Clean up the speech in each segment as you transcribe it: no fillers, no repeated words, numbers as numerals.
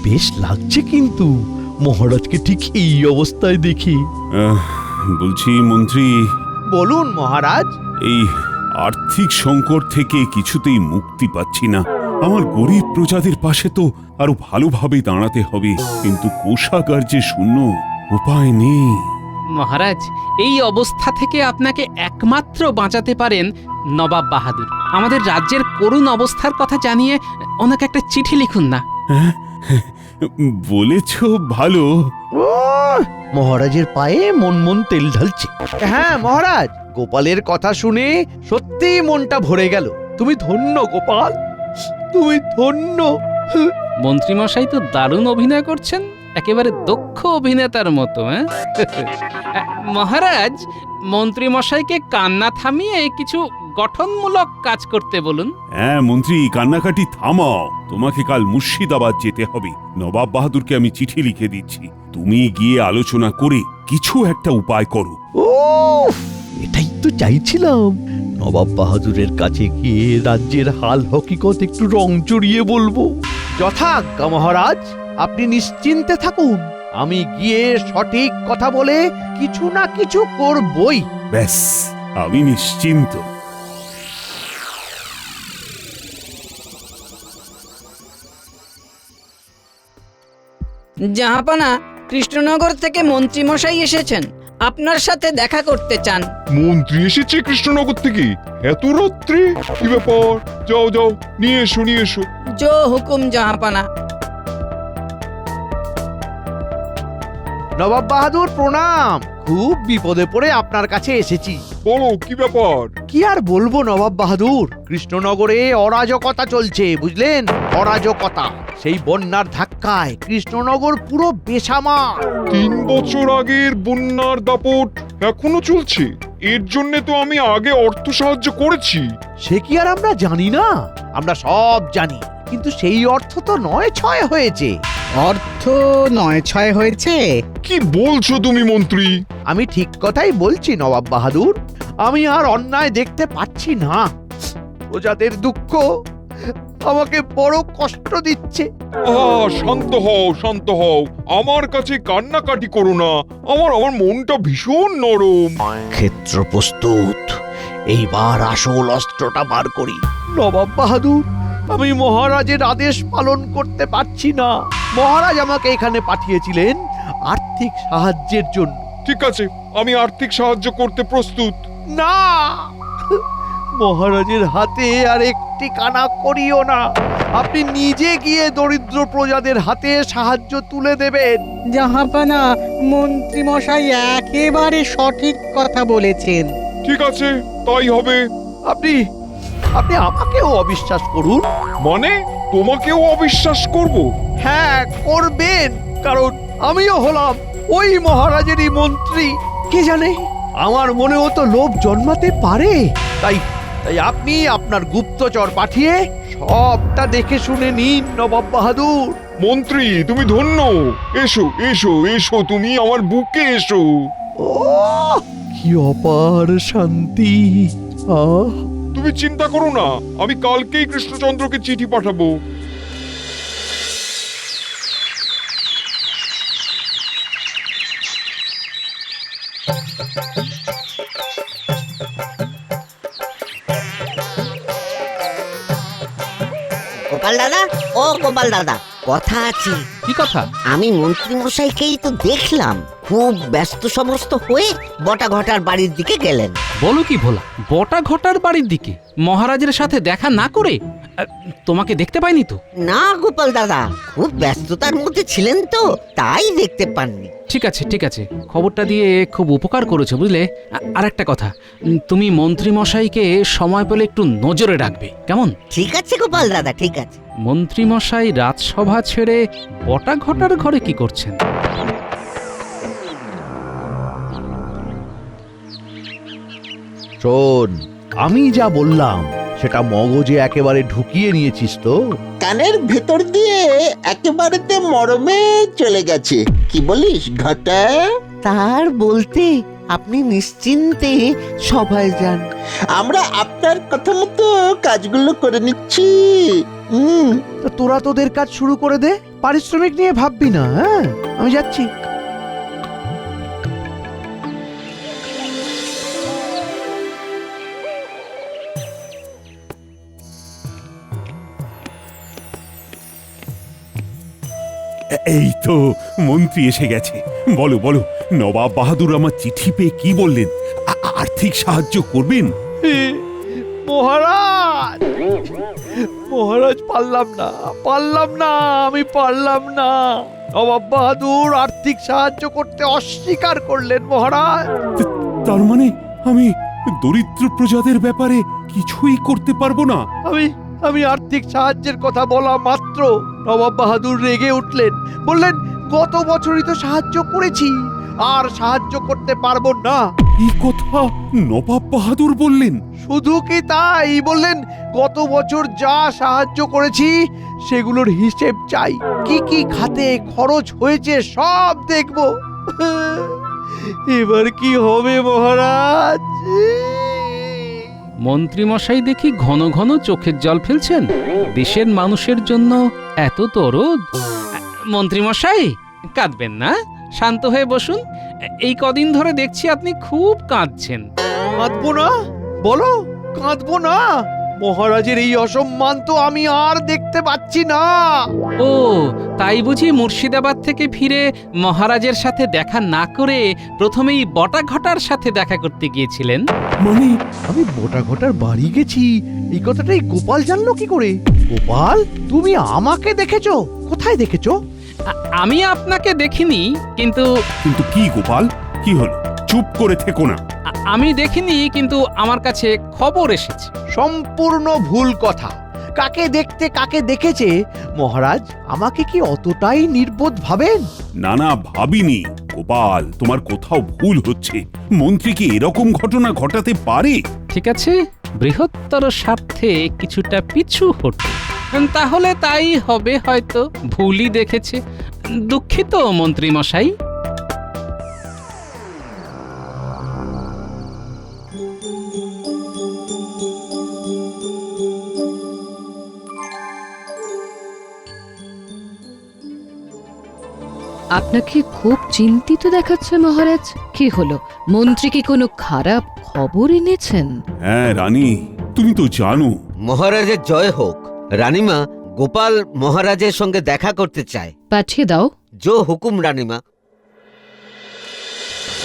বেশ লাগছে কিন্তু মহারাজকে ঠিক এই অবস্থায় দেখি। বলছি মন্ত্রী, বলুন মহারাজ। এই আর্থিক সংকট থেকে কিছুতেই মুক্তি পাচ্ছি না। আমার গরিব প্রজাদের পাশে তো আরো ভালোভাবে দাঁড়াতে হবে, কিন্তু কোষাগার যে শূন্য, উপায় নেই। মহারাজ, এই অবস্থা থেকে আপনাকে একমাত্র বাঁচাতে পারেন নবাব বাহাদুর। আমাদের রাজ্যের করুণ অবস্থার কথা জানিয়ে ওনাকে একটা চিঠি লিখুন না। বলেছ ভালো। ও মহারাজের পায়ে মন মন তেল ঢালছে। হ্যাঁ মহারাজ, গোপালের কথা শুনে সত্যি মনটা ভরে গেল। তুমি ধন্য গোপাল, তুমি ধন্য। মন্ত্রীমশাই তো দারুণ অভিনয় করছেন, একেবারে দক্ষ অভিনেতার মতো। মহারাজ, মন্ত্রীমশাইকে কান্না থামিয়ে কিছু গঠনমূলক কাজ করতে বলুন। হ্যাঁ মন্ত্রী, কান্নাকাটি থামাও। তোমাকে কাল মুর্শিদাবাদ যেতে হবে। নবাব বাহাদুরকে আমি চিঠি লিখে দিচ্ছি, তুমি গিয়ে আলোচনা করে কিছু একটা উপায় করো। ও এটাই তো চাইছিলাম, নবাব বাহাদুরের কাছে গিয়ে রাজ্যের হাল হকিকত একটু রং চড়িয়ে বলবো। যথাজ্ঞা মহারাজ, আপনি নিশ্চিন্তে থাকুন, আমি গিয়ে সঠিক কথা বলে কিছু না কিছু করবই। ব্যাস, আমি নিশ্চিন্ত। জাহাপানা, কৃষ্ণনগর থেকে মন্ত্রীমশাই এসেছেন, আপনার সাথে দেখা করতে চান। মন্ত্রী এসেছে কৃষ্ণনগর থেকে এত রাত্রে? কি ব্যাপার? যাও যাও, নিয়ে এসো নিয়ে এসো। জো হুকুম জাহাপানা। নবাব বাহাদুর প্রণাম। খুব বিপদে পড়ে আপনার কাছে এসেছি। বলো কি ব্যাপার? কি আর বলবো নবাব বাহাদুর, কৃষ্ণনগরে অরাজকতা চলছে, বুঝলেন? অরাজকতা। সেই বন্যার ধাক্কায় কৃষ্ণনগর পুরো বেসামাল। 3 বছর আগের বন্যার দাপট এখনো চলছে? এর জন্য তো আমি আগে অর্থ সাহায্য করেছি। সে কি আর আমরা জানি না? আমরা সব জানি, কিন্তু সেই অর্থ তো 9-6 হয়েছে। অর্থ 9-6 হয়েছে? কি বলছো তুমি মন্ত্রী? আমি ঠিক কথাই বলছি নবাব বাহাদুর। আমি আর অন্যায় দেখতে পাচ্ছি না। প্রজাদের দুঃখ আমাকে বড় কষ্ট দিচ্ছে। শান্ত হও শান্ত হও, আমার কাছে কান্নাকাটি করো না। আমার আমার মনটা ভীষণ নরম। ক্ষেত্র প্রস্তুত, এইবার আসল অস্ত্রটা বার করি। নবাব বাহাদুর, আমি মহারাজের আদেশ পালন করতে পারছি না। মহারাজ আমাকে এখানে পাঠিয়েছিলেন আর্থিক সাহায্যের জন্য। ঠিক আছে, আমি আর্থিক সাহায্য করতে প্রস্তুত। না, মহারাজের হাতে আর একটি কানা করিও না। আপনি নিজে গিয়ে দরিদ্র প্রজাদের হাতে সাহায্য তুলে দেবেন। জাহাপানা, মন্ত্রীমশাই একেবারে সঠিক কথা বলেছেন। ঠিক আছে, তাই হবে। আপনি আপনি আমাকেও অবিশ্বাস করুন। মানে তোমাকেও অবিশ্বাস করব? হ্যাঁ করবেন, কারণ আমিও হলাম ওই মহারাজেরই মন্ত্রী। কে জানে, আমার মনেও তো লোভ জন্মাতে পারে। তাই তাই আপনি আপনার গুপ্তচর পাঠিয়ে সবটা দেখে শুনে নিন নবাব বাহাদুর। মন্ত্রী তুমি ধন্য। এসো এসো এসো, তুমি আমার বুকে এসো। ও কি অপার শান্তি। আহ তুমি চিন্তা করো না, আমি কালকেই কৃষ্ণচন্দ্রকে চিঠি পাঠাবো। গোপাল দাদা, ও গোপাল দাদা, কথা আছে। কি কথা? আমি মন্ত্রী মশাইকেই তো দেখলাম খুব ব্যস্ত সমস্ত হয়ে বটা ঘটার বাড়ির দিকে গেলেন। বলো কি ভোলা, বটা ঘটার বাড়ির দিকে মহারাজের সাথে দেখা না করে? তোমাকে দেখতে পাইনি তো। না গোপাল দাদা, খুব ব্যস্ততার মধ্যে ছিলেন তো, তাই দেখতে পাননি। ঠিক আছে ঠিক আছে, খবরটা দিয়ে খুব উপকার করেছো বুঝলে। আর একটা কথা, তুমি মন্ত্রী মশাইকে সময় পেলে একটু নজরে রাখবে, কেমন? ঠিক আছে গোপাল দাদা, ঠিক আছে। মন্ত্রী মশাই রাজসভা ছেড়ে বটা ঘটার ঘরে কি করছেন? শোন, আমি যা বললাম সেটা মগজে একেবারে ঢুকিয়ে নিয়েছিস তো? কানের ভেতর দিয়ে একেবারেতে মরমে চলে গেছে। কি বলিস ঘটা? তার বলতে আপনি নিশ্চিন্তে সবাই যান। আমরা আপনার কথা মতো কাজগুলো করে নিচ্ছি। তা তোরা তোদের কাজ শুরু করে দে, পারিশ্রমিক নিয়ে ভাববি না। হ্যাঁ, আমি যাচ্ছি। এই তো মন্ত্রী এসে গেছে। বলো বলো, নবাব বাহাদুর আমার চিঠি পেয়ে কি বললেন? আর্থিক সাহায্য করবেন? মহারাজ, মহারাজ, পারলাম না, আমি পারলাম না। নবাব বাহাদুর আর্থিক সাহায্য করতে অস্বীকার করলেন মহারাজ। তার মানে আমি দরিদ্র প্রজাদের ব্যাপারে কিছুই করতে পারবো না? আমি আর্থিক সাহায্যের কথা বলা মাত্র নবাব বাহাদুর রেগে উঠলেন, বললেন গত বছরই তো সাহায্য করেছি, আর সাহায্য করতে পারবো না। এই কথা নবাব বাহাদুর বললেন? শুধু কি তাই, বললেন গত বছর যা সাহায্য করেছি সেগুলোর হিসেব চাই, কি কি খাতে খরচ হয়েছে সব দেখব। এবার কি হবে মহারাজ? মন্ত্রীমশাই দেখি ঘন ঘন চোখের জল ফেলছেন। দেশের মানুষের জন্য এত দরদ। মন্ত্রীমশাই, কাঁদবেন না, শান্ত হয়ে বসুন। এই কদিন ধরে দেখছি আপনি খুব কাঁদছেন। কাঁদবো না? বলো, কাঁদবো না? মহারাজের এই অসম্মান তো আমি আর দেখতে পাচ্ছি না। ও, তাই বুঝি মুর্শিদাবাদ থেকে ফিরে মহারাজের সাথে দেখা না করে প্রথমেই বটাঘটার সাথে দেখা করতে গিয়েছিলেন? মানে আমি বটাঘটার বাড়ি গেছি, এই কথাটাই গোপাল জানলো কি করে? গোপাল, তুমি আমাকে দেখেছো? কোথায় দেখেছো? আমি আপনাকে দেখিনি, কিন্তু কিন্তু কি গোপাল, কি হলো? চুপ করে থেকো না। আমি দেখিনি, কিন্তু আমার কাছে খবর এসেছে। সম্পূর্ণ ভুল কথা। কাকে দেখতে কাকে দেখেছে মহারাজ? আমাকে কি অতটাই নির্বোধ ভাবেন? না না, ভাবিনি গোপাল, তোমার কোথাও ভুল হচ্ছে। মন্ত্রী কি এরকম ঘটনা ঘটাতে পারে? ঠিক আছে, বৃহত্তর স্বার্থে কিছুটা পিছু হটো। তাহলে তাই হবে, হয়তো ভুলই দেখেছে। দুঃখিত মন্ত্রী মশাই। আপনাকে খুব চিন্তিত দেখাচ্ছে মহারাজ। কি হলো, মন্ত্রী কি কোনো খারাপ খবর এনেছেন? হ্যাঁ রানী, তুমি তো জানো। মহারাজের জয় হোক। রানীমা, গোপাল মহারাজের সঙ্গে দেখা করতে চায়। পাঠিয়ে দাও। জো হুকুম রানীমা।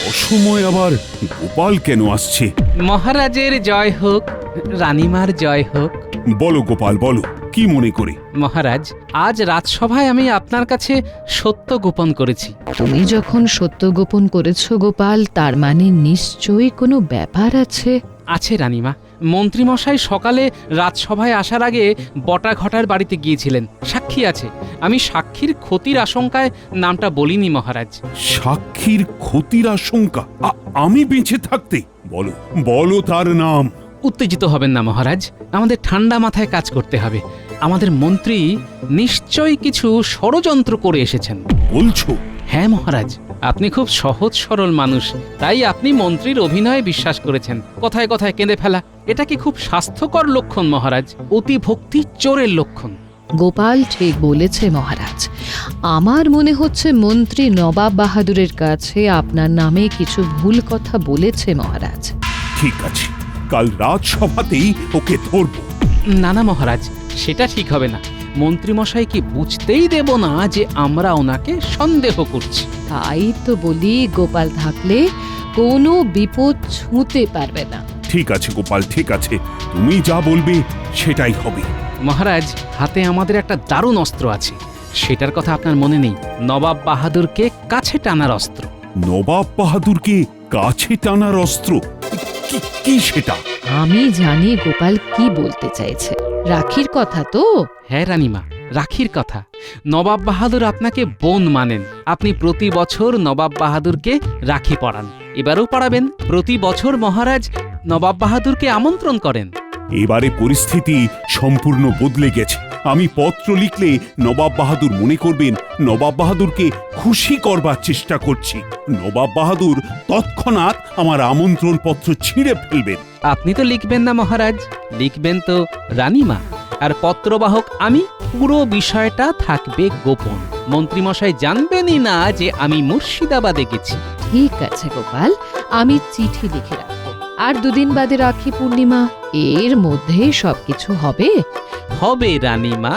অসময় আবার গোপাল কেন আসছে? মহারাজের জয় হোক, রানীমার জয় হোক। বলো গোপাল, বলো, কি মনে করে? মহারাজ, আজ রাজসভায় আমি আপনার কাছে সত্য গোপন করেছি। তুমি যখন সত্য গোপন করেছো গোপাল, তার মানে নিশ্চয়ই কোনো ব্যাপার আছে। আছে রানীমা। মন্ত্রীমশাই সকালে রাজসভায় আসার আগে বটাঘটার বাড়িতে গিয়েছিলেন, সাক্ষী আছে। আমি সাক্ষীর ক্ষতির আশঙ্কায় নামটা বলিনি মহারাজ। সাক্ষীর ক্ষতির আশঙ্কা? আমি বেঁচে থাকতে? বলো বলো তার নাম। উত্তেজিত হবেন না মহারাজ, আমাদের ঠান্ডা মাথায় কাজ করতে হবে। আমাদের মন্ত্রী নিশ্চয়ই কিছু ষড়যন্ত্র করে এসেছেন। বলছো? হ্যাঁ মহারাজ, আপনি খুব সহজ সরল মানুষ, তাই আপনি মন্ত্রীর অভিনয়ে বিশ্বাস করেছেন। কথায় কথায় কেঁদে ফেলা, এটা কি খুব স্বাস্থ্যকর লক্ষণ মহারাজ? অতি ভক্তি চোরের লক্ষণ। গোপাল ঠিক বলেছে মহারাজ। আমার মনে হচ্ছে মন্ত্রী নবাব বাহাদুরের কাছে আপনার নামে কিছু ভুল কথা বলেছে মহারাজ। ঠিক আছে, কাল রাজসভাতেই ওকে ধরব। না না মহারাজ, সেটা ঠিক হবে না। মন্ত্রীমশাই কি বুঝতেই দেব না যে আমরা ওনাকে সন্দেহ করছি। তাই তো বলি, গোপাল থাকলে কোনো বিপদ ছুঁতে পারবে না। ঠিক আছে গোপাল, ঠিক আছে, তুমি যা বলবে সেটাই হবে। মহারাজ, হাতে আমাদের একটা দারুণ অস্ত্র আছে, সেটার কথা আপনার মনে নেই? নবাব বাহাদুরকে কাছে টানার অস্ত্র। নবাব বাহাদুরকে কাছে টানার অস্ত্র? কি সেটা? আমি জানি গোপাল কি বলতে চাইছে। রাখির কথা তো? হ্যাঁ রানীমা, রাখির কথা। নবাব বাহাদুর আপনাকে বোন মানেন। আপনি প্রতি বছর নবাব বাহাদুরকে রাখি পরান, এবারেও পরাবেন। প্রতি বছর মহারাজ নবাব বাহাদুরকে আমন্ত্রণ করেন। এবারে পরিস্থিতি সম্পূর্ণ বদলে গেছে। আমি পত্র লিখলে নবাব বাহাদুর মনে করবেন নবাব বাহাদুরকে খুশি করবার চেষ্টা করছি। নবাব বাহাদুর তৎক্ষণাৎ আমার আমন্ত্রণ পত্র ছিঁড়ে ফেলবেন। আপনি তো লিখবেন না মহারাজ, লিখবেন তো রানীমা। আর পত্রবাহক আমি। পুরো বিষয়টা থাকবে গোপন। মন্ত্রীমশাই জানবেনই না যে আমি মুর্শিদাবাদে গেছি। ঠিক আছে গোপাল, আমি চিঠি লিখে রাখবো। আর দুদিন বাদে রাখি পূর্ণিমা, এর মধ্যে সবকিছু হবে। হবে রানীমা,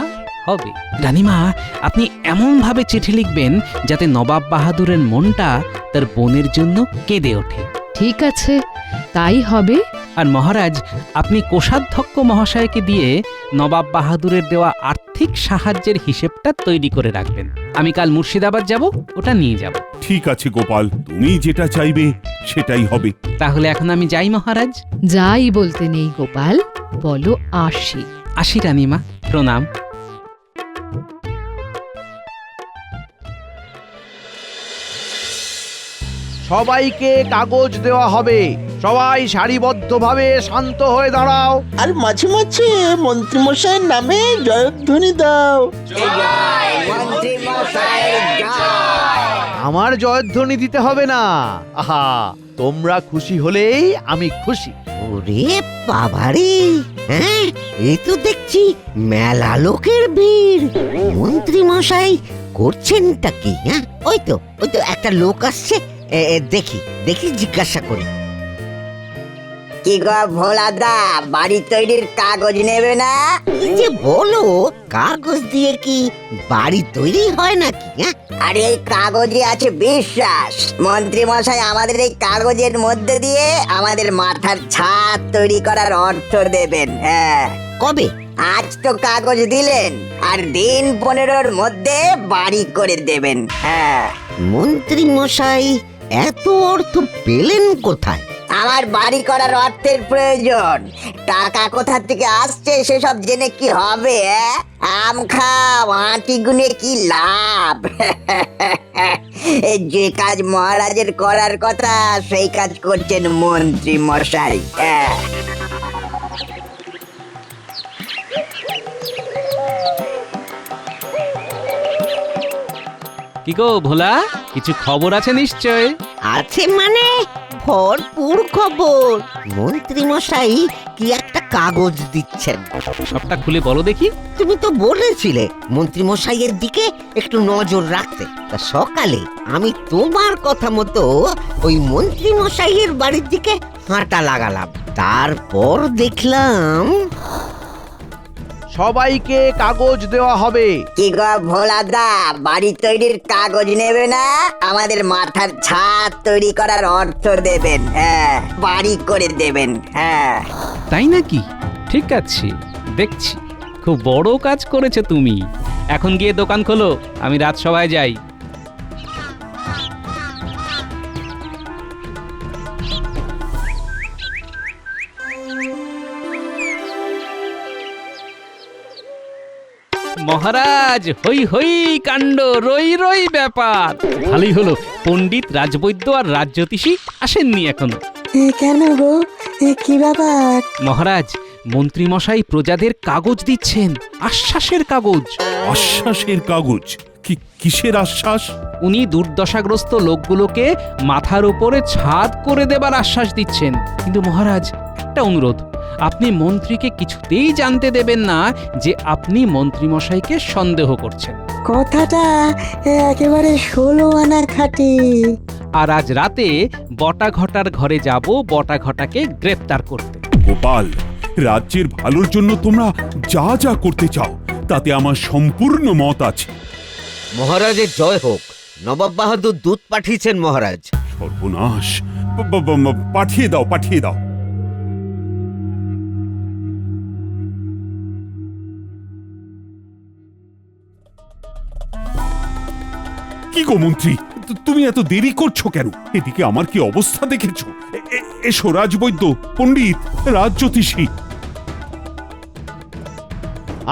হবে। রানীমা, আপনি এমন ভাবে চিঠি লিখবেন যাতে নবাব বাহাদুরের মনটা তার বোনের জন্য কেঁদে ওঠে। ঠিক আছে, তাই হবে। আর মহারাজ, আপনি কোষাধ্যক্ষ মহাশয়কে দিয়ে নবাব বাহাদুরের দেওয়া আর্থিক সাহায্যের হিসেবটা তৈরি করে রাখবেন। আমি কাল মুর্শিদাবাদ যাব, ওটা নিয়ে যাব। ঠিক আছে গোপাল, তুমি যেটা চাইবে সেটাই হবে। তাহলে এখন আমি যাই মহারাজ। যাই বলতে নেই গোপাল, বলো আসি। আসি রানীমা, প্রণাম। সবাইকে কাগজ দেওয়া হবে। সবাই সারিবদ্ধভাবে শান্ত হয়ে দাঁড়াও। আর মাঝে মাঝে মন্ত্রীমশাইয়ের নামে জয়ধ্বনি দাও। আমার জয়ধ্বনি দিতে হবে না। আহা, তোমরা খুশি হলেই আমি খুশি। ওরে বাবারে, হ্যাঁ এই তো দেখছি মেলা লোকের ভিড়। মন্ত্রী মশাই করছেনটা কি? হ্যাঁ ওই তো একটা লোক আসছে, দেখি দেখি জিজ্ঞাসা করি। কি গো ভোলাদা, বাড়ি তৈরির কাগজ নেবে না? কি যে বলো, কাগজ দিয়ে কি বাড়ি তৈরি হয় নাকি? হ্যাঁ আর এই কাগজে আছে বিশ্বাস। মন্ত্রী মশাই আমাদের এই কাগজের মধ্যে দিয়ে আমাদের মাথার ছাদ তৈরি করার অর্থ দেবেন। হ্যাঁ, কবে? আজ তো কাগজ দিলেন, আর দিন 15-র মধ্যে বাড়ি করে দেবেন। হ্যাঁ, মন্ত্রী মশাই এত অর্থ পেলেন কোথায়? আমার বাড়ি করার অর্থের প্রয়োজন। টাকা কোথা থেকে আসছে সেসব জেনে কি হবে? আম খাও, আঁটি গুনে কি লাভ? যে কাজ মহারাজের করার কথা সেই কাজ করছেন মন্ত্রী মশাই। কি গো ভোলা, কিছু খবর আছে নিশ্চয়? আছে মানে ভরপুর খবর। মন্ত্রী মশাই কি একটা কাগজ দিচ্ছেন। সবটা খুলে বলো দেখি। তুমি তো বলেছিলে মন্ত্রী মশাইয়ের দিকে একটু নজর রাখতে। তা সকালে আমি তোমার কথা মতো ওই মন্ত্রী মশাইয়ের বাড়ির দিকে হাঁটা লাগালাম। তারপর দেখলাম সবাইকে কাগজ দেওয়া হবে। কি গো ভোলাদা, বাড়ি তৈরির কাগজ নেবে না? আমাদের মাথার ছাদ তৈরি করার অর্থ দেবেন। হ্যাঁ, বাড়ি করে দেবেন। হ্যাঁ, তাই নাকি? ঠিক আছে, দেখছি। খুব বড় কাজ করেছে তুমি। এখন গিয়ে দোকান খোলো, আমি রাজসভায় যাই। মহারাজ, হই হই কাণ্ড, রই রই ব্যাপার। ভালোই হলো পণ্ডিত, রাজবৈদ্য আর রাজজ্যোতিষী আসেননি এখনো। কেন গো, কি ব্যাপার? মহারাজ, মন্ত্রী মশাই প্রজাদের কাগজ দিচ্ছেন, আশ্বাসের কাগজ। আশ্বাসের কাগজ? কিসের আশ্বাস? উনি দুর্দশাগ্রস্ত লোকগুলোকে মাথার উপরে ছাদ করে দেবার আশ্বাস দিচ্ছেন। কিন্তু মহারাজ, একটা অনুরোধ, আপনি মন্ত্রীকে কিছুতেই জানতে দেবেন না যে আপনি মন্ত্রী মশাইকে সন্দেহ করছেন। কথাটা একেবারে 16 আনা খাঁটি। আর আজ রাতে বটাঘটার ঘরে যাব বটাঘটাকে গ্রেপ্তার করতে। গোপাল, রাজ্যের ভালোর জন্য তোমরা যা যা করতে চাও তাতে আমার সম্পূর্ণ মত আছে। মহারাজের জয় হোক। নবাব বাহাদুর দূত পাঠিয়েছেন মহারাজ। সর্বনাশ! পাঠিয়ে দাও, পাঠিয়ে দাও। কি গো মন্ত্রী, তুমি এত দেরি করছো কেন? এদিকে আমার কি অবস্থা দেখেছো? এসো রাজবৈদ্য, পণ্ডিত, রাজজ্যোতিষী।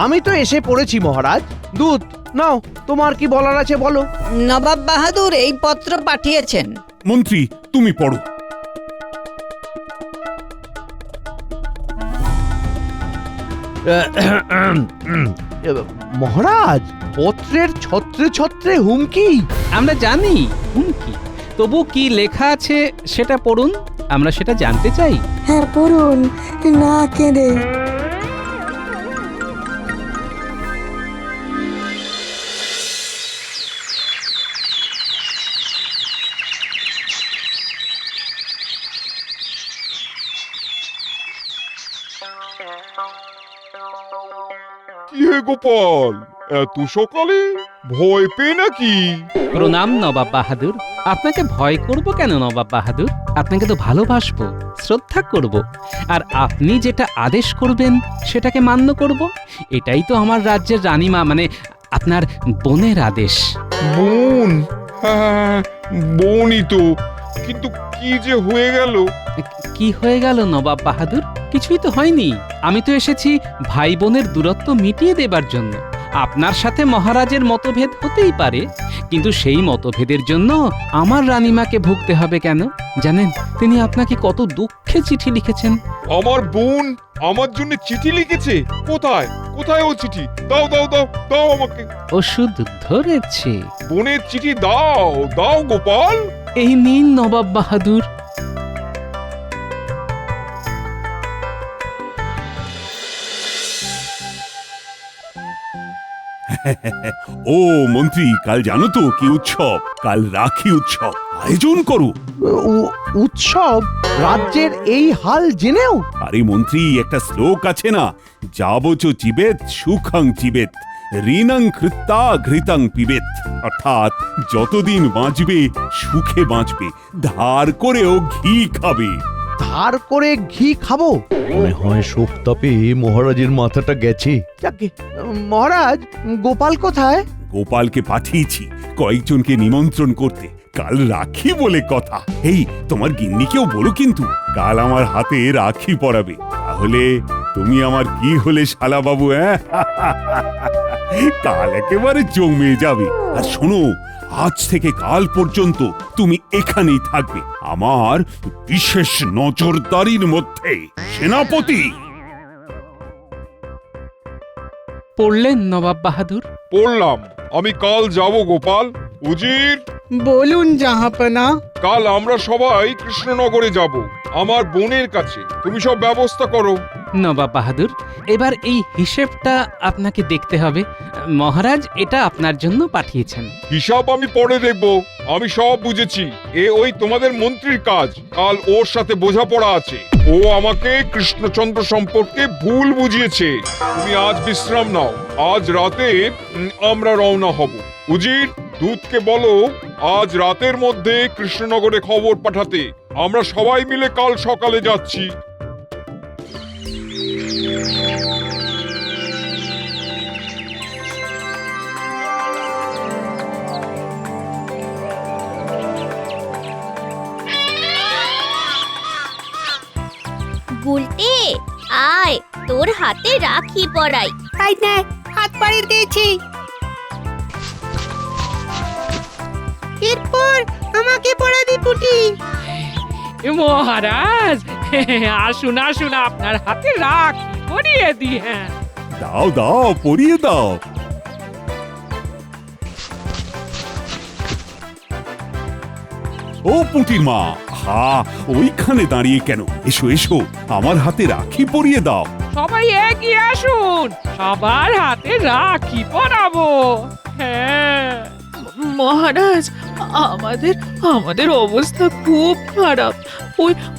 আমি তো এসে পড়েছি মহারাজ। দূত, নাও, তোমার কি বলার আছে বলো। নবাব বাহাদুর এই পত্র পাঠিয়েছেন। মন্ত্রী, তুমি পড়ো। মহারাজ, পত্রের ছত্রে ছত্রে হুমকি। আমরা জানি হুমকি, তবু কি লেখা আছে সেটা পড়ুন, আমরা সেটা জানতে চাই। হ্যাঁ পড়ুন, না কেঁদে। কি হে গোপাল, এত সকালে ভয় পেয়ে নাকি? প্রণাম নবাব বাহাদুর। আপনাকে ভয় করব কেন নবাব বাহাদুর? আপনাকে তো ভালোবাসবো, শ্রদ্ধা করব, আর আপনি যেটা আদেশ করবেন সেটাকে মান্য করব। এটাই তো আমার রাজ্যের রানীমা মানে আপনার বোনের আদেশ। বোন? হ্যাঁ, বোনই তো, কিন্তু কি যে হয়ে গেল? কি হয়ে গেল নবাব বাহাদুর? কিছুই তো হয়নি। আমি তো এসেছি ভাই বোনের দূরত্ব মিটিয়ে দেবার জন্য। আপনার সাথে মহারাজের মতভেদ হতেই পারে, কিন্তু সেই মতভেদের জন্য আমার রানীমাকে ভুগতে হবে কেন? জানেন তিনি আপনাকে কত দুঃখে চিঠি লিখেছেন। আমার বোন আমার জন্য চিঠি লিখেছে? কোথায় কোথায় ও চিঠি? দাও দাও দাও দাও আমাকে। ওষুধ ধরেছে। বোনের চিঠি দাও দাও গোপাল। এই নিন নবাব বাহাদুর। ও মন্ত্রী, কাল জানো তো কি উৎসব? কাল রাখি উৎসব। আয়োজন করো। উৎসব? রাজ্যের এই হাল জেনেও? আরে মন্ত্রী, একটা শ্লোক আছে না, যাবচ জীবেত সুখং জীবেত, ঋণং কৃত্তা ঘৃতং পিবেত। অর্থাৎ যতদিন বাঁচবে সুখে বাঁচবে, ধার করেও ঘি খাবে। ধার করে ঘি খাবো? মনে হয় শোক তাপে মহারাজের মাথাটা গেছে। যাকে মহারাজ, গোপাল কোথায়? গোপালকে পাঠিয়েছি কয়েকজনকে নিমন্ত্রণ করতে, কাল রাখি বলে কথা। এই তোমার গিন্নিকেও বলো কিন্তু, কাল আমার হাতে রাখি পরাবে। তাহলে তুমি আমার কি হলে শালা বাবু? কাল একেবারে জমে যাবে। আর শোনো, আজ থেকে কাল পর্যন্ত তুমি এখানেই থাকবে, আমার বিশেষ নজরদারির মধ্যে। সেনাপতি। পড়লেন নবাব বাহাদুর? পড়লাম। আমি কাল যাব গোপাল। উজির, বলুন জাহাপনা। কাল আমরা সবাই কৃষ্ণনগরে যাব, আমার বোনের কাছে। তুমি সব ব্যবস্থা করো। নবাব বাহাদুর, এবার এই হিসেবটা আপনাকে দেখতে হবে। মহারাজ এটা আপনার জন্য পাঠিয়েছেন। হিসাব আমি পরে দেখব, আমি সব বুঝেছি। ওই তোমাদের মন্ত্রীর কাজ। কাল ওর সাথে বোঝাপড়া আছে। ও আমাকে কৃষ্ণচন্দ্র সম্পর্কে ভুল বুঝিয়েছে। তুমি আজ বিশ্রাম নাও, আজ রাতে আমরা রওনা হব। উজির, দূতকে বলো আজ রাতের মধ্যে কৃষ্ণনগরে খবর পাঠাতে। আমরা সবাই মিলে কাল সকালে যাচ্ছি। গুলটে, আয় তোর হাতে রাখি পরাই। তাই না, হাত পাড়ি দিয়েছি। এরপর আমাকে পড়া দি পুটি। মহারাজ আসুন আসুন, আপনার হাতে রাখি পরিয়ে দি। হ্যাঁ, দাও দাও, পরিয়ে দাও। ও পুটির মা, হা, ওইখানে দাঁড়িয়ে কেন? এসো এসো, আমার হাতে রাখি পরিয়ে দাও। সবাই এগিয়ে আসুন, সবার হাতে রাখি পরাবো। হ্যাঁ মহারাজ, আমাদের আমাদের অবস্থা খুব খারাপ।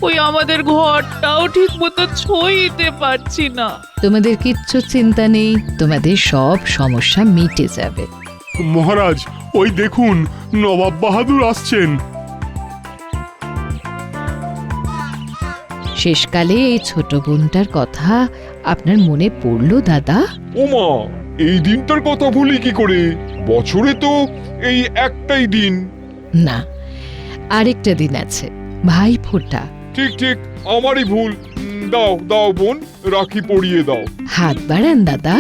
ওই আমাদের ঘরটাও ঠিক মতো ছইতে পারছি না। তোমাদের কিচ্ছু চিন্তা নেই, তোমাদের সব সমস্যা মিটে যাবে। মহারাজ, ওই দেখুন নবাব বাহাদুর আসছেন। শেষকালে এই ছোট বোনটার কথা আপনার মনে পড়লো দাদা? ওমা, এই দিনটার কথা ভুলি কি করে? বছরে তো এই একটাই দিন। না, আরেকটা দিন আছে, ভাই ফোঁটা। ঠিক ঠিক, আমারই ভুল। দাও দাও বোন, রাখি পরিয়ে দাও। হাত বাড়ান দাদা।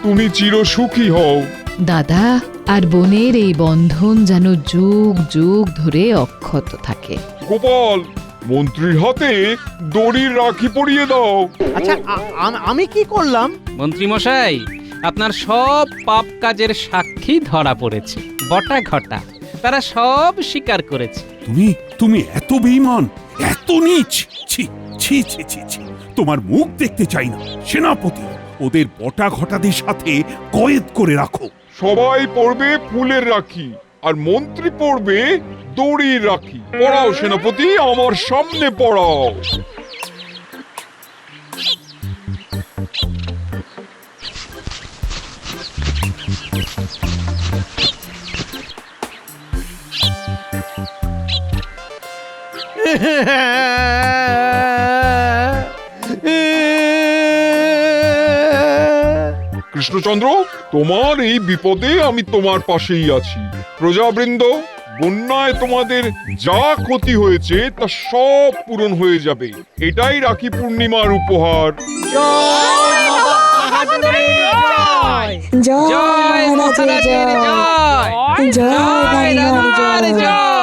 তুমি চির সুখী হও। দাদা আর বোনের এই বন্ধন যেন যুগ যুগ ধরে অক্ষত থাকে। গোপাল, মন্ত্রীর হাতে দড়ির রাখি পরিয়ে দাও। আচ্ছা, আমি কি করলাম? মন্ত্রী মশাই, আপনার সব পাপ কাজের সাক্ষী ধরা পড়েছে, বটা ঘটা। তারা সব স্বীকার করেছে। তুমি তুমি এত বেঈমান, এত নীচ! ছি ছি ছি ছি ছি, তোমার মুখ দেখতে চাই না। সেনাপতি, ওদের বটা ঘটাদের সাথে কয়েদ করে রাখো। সবাই পরবে ফুলের রাখি। আর মন্ত্রী পড়বে দড়ির রাখি। পড়াও সেনাপতি, আমার সামনে পড়াও। কৃষ্ণচন্দ্র, তোমার এই বিপদে আমি তোমার পাশেই আছি। প্রজাবৃন্দ, বন্যায় তোমাদের যা ক্ষতি হয়েছে তা সব পূরণ হয়ে যাবে। এটাই রাখি পূর্ণিমার উপহার। জয় মহারাজের জয়, জয় দরবারের জয়।